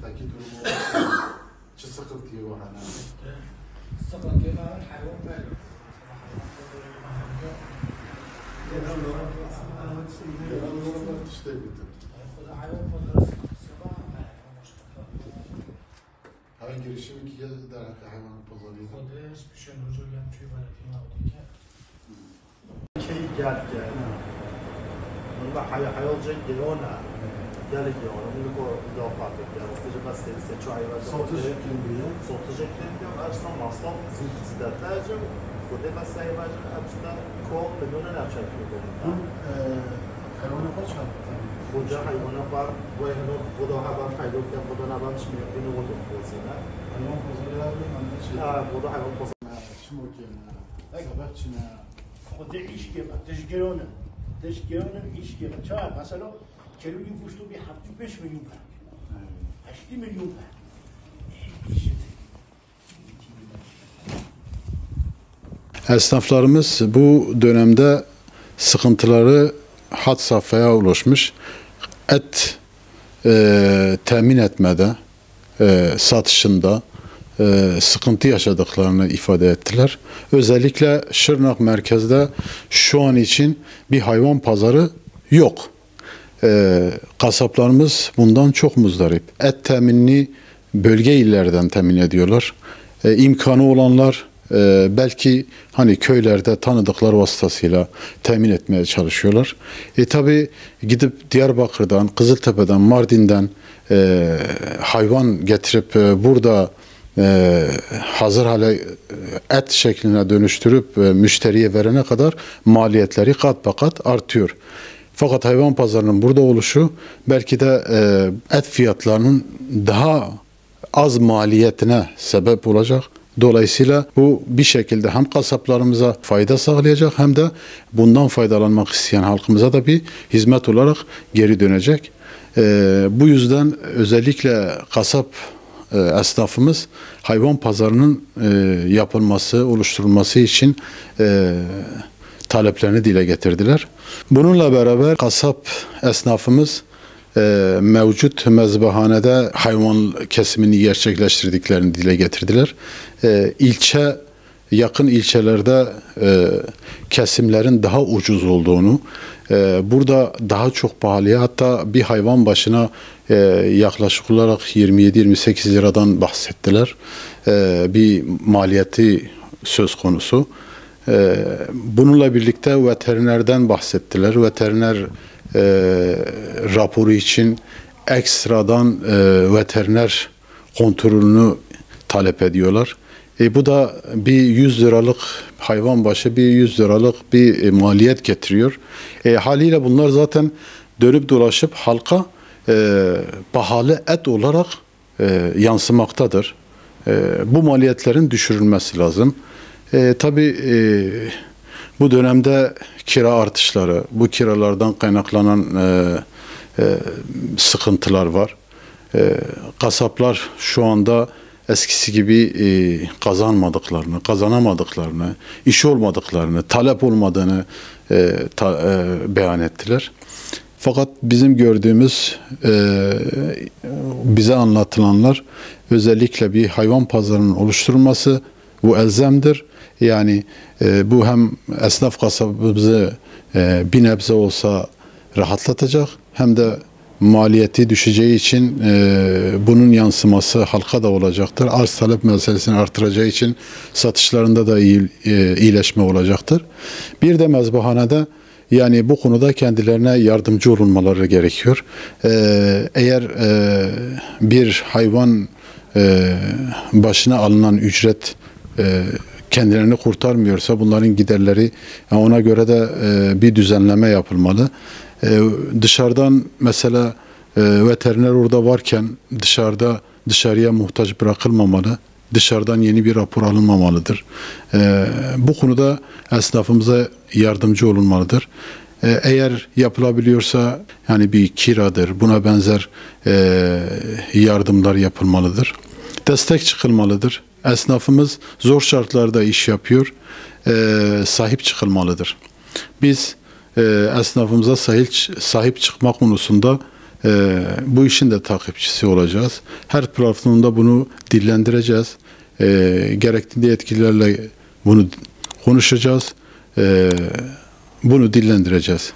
Fakir durumu çı sıkıntı var hani. Sıkıntı var, hayvan böyle. Hayvan girişimi ki ya da hayvan pazarıydı. Kodeş bir şey hoca gelmiş ibaretini aldı ki. Gel. Bunlar hayalcı gelona. Gel bunu ko idafat ediyor. İşte bas seçiyor hayvan. Satıcı kimliği. Satıcı kimliği aslında masal ziyaretlerce bu da bas hayvan aslında ko بدون نفشل Bu hayvanı kaç yaptı? Bunca hayvana var ve bu da hayvan hayvan da bu da hayvan şimdi bunu oldu mesela. Hayvan pazarı yapıyor mu? Bu da hayvan pazarı. Şimdi okuyayım. Sabah çine. خود ایش که تشگیرانه ایش که چه مثلا کلوی گوشت رو 75 میلیون پنج 80 میلیون پنج Esnaflarımız bu dönemde sıkıntıları had safhaya ulaşmış. Et temin etmede, satışında sıkıntı yaşadıklarını ifade ettiler. Özellikle Şırnak merkezde şu an için bir hayvan pazarı yok. Kasaplarımız bundan çok muzdarip. Et teminini bölge illerden temin ediyorlar. İmkanı olanlar belki hani köylerde tanıdıkları vasıtasıyla temin etmeye çalışıyorlar. Tabi gidip Diyarbakır'dan, Kızıltepe'den, Mardin'den hayvan getirip burada hazır hale et şekline dönüştürüp müşteriye verene kadar maliyetleri kat be kat artıyor. Fakat hayvan pazarının burada oluşu belki de et fiyatlarının daha az maliyetine sebep olacak. Dolayısıyla bu bir şekilde hem kasaplarımıza fayda sağlayacak hem de bundan faydalanmak isteyen halkımıza da bir hizmet olarak geri dönecek. Bu yüzden özellikle kasap esnafımız hayvan pazarının yapılması, oluşturulması için taleplerini dile getirdiler. Bununla beraber kasap esnafımız mevcut mezbahanede hayvan kesimini gerçekleştirdiklerini dile getirdiler. Yakın ilçelerde kesimlerin daha ucuz olduğunu, burada daha çok pahalıya, hatta bir hayvan başına yaklaşık olarak 27-28 liradan bahsettiler. Bir maliyeti söz konusu. Bununla birlikte veterinerden bahsettiler. Veteriner raporu için ekstradan veteriner kontrolünü talep ediyorlar. Bu da bir 100 liralık hayvan başı bir 100 liralık bir maliyet getiriyor. Haliyle bunlar zaten dönüp dolaşıp halka pahalı et olarak yansımaktadır. Bu maliyetlerin düşürülmesi lazım. Tabii bu dönemde kira artışları, bu kiralardan kaynaklanan sıkıntılar var. Kasaplar şu anda eskisi gibi kazanamadıklarını, iş olmadıklarını, talep olmadığını beyan ettiler. Fakat bizim gördüğümüz, bize anlatılanlar özellikle bir hayvan pazarının oluşturulması bu elzemdir. Yani bu hem esnaf kasabımızı bir nebze olsa rahatlatacak hem de maliyeti düşeceği için bunun yansıması halka da olacaktır. Arz talep meselesini artıracağı için satışlarında da iyileşme olacaktır. Bir de mezbahanede yani bu konuda kendilerine yardımcı olunmaları gerekiyor. Eğer bir hayvan başına alınan ücret kendilerini kurtarmıyorsa bunların giderleri ona göre de bir düzenleme yapılmalı. Dışarıdan mesela veteriner orada varken dışarıya muhtaç bırakılmamalı. Dışarıdan yeni bir rapor alınmamalıdır. Bu konuda esnafımıza yardımcı olunmalıdır. Eğer yapılabiliyorsa yani bir kiradır, buna benzer yardımlar yapılmalıdır. Destek çıkılmalıdır. Esnafımız zor şartlarda iş yapıyor, sahip çıkılmalıdır. Biz esnafımıza sahip çıkma konusunda Bu işin de takipçisi olacağız. Her platformda bunu dillendireceğiz. Gerekli yetkililerle bunu konuşacağız. Bunu dillendireceğiz.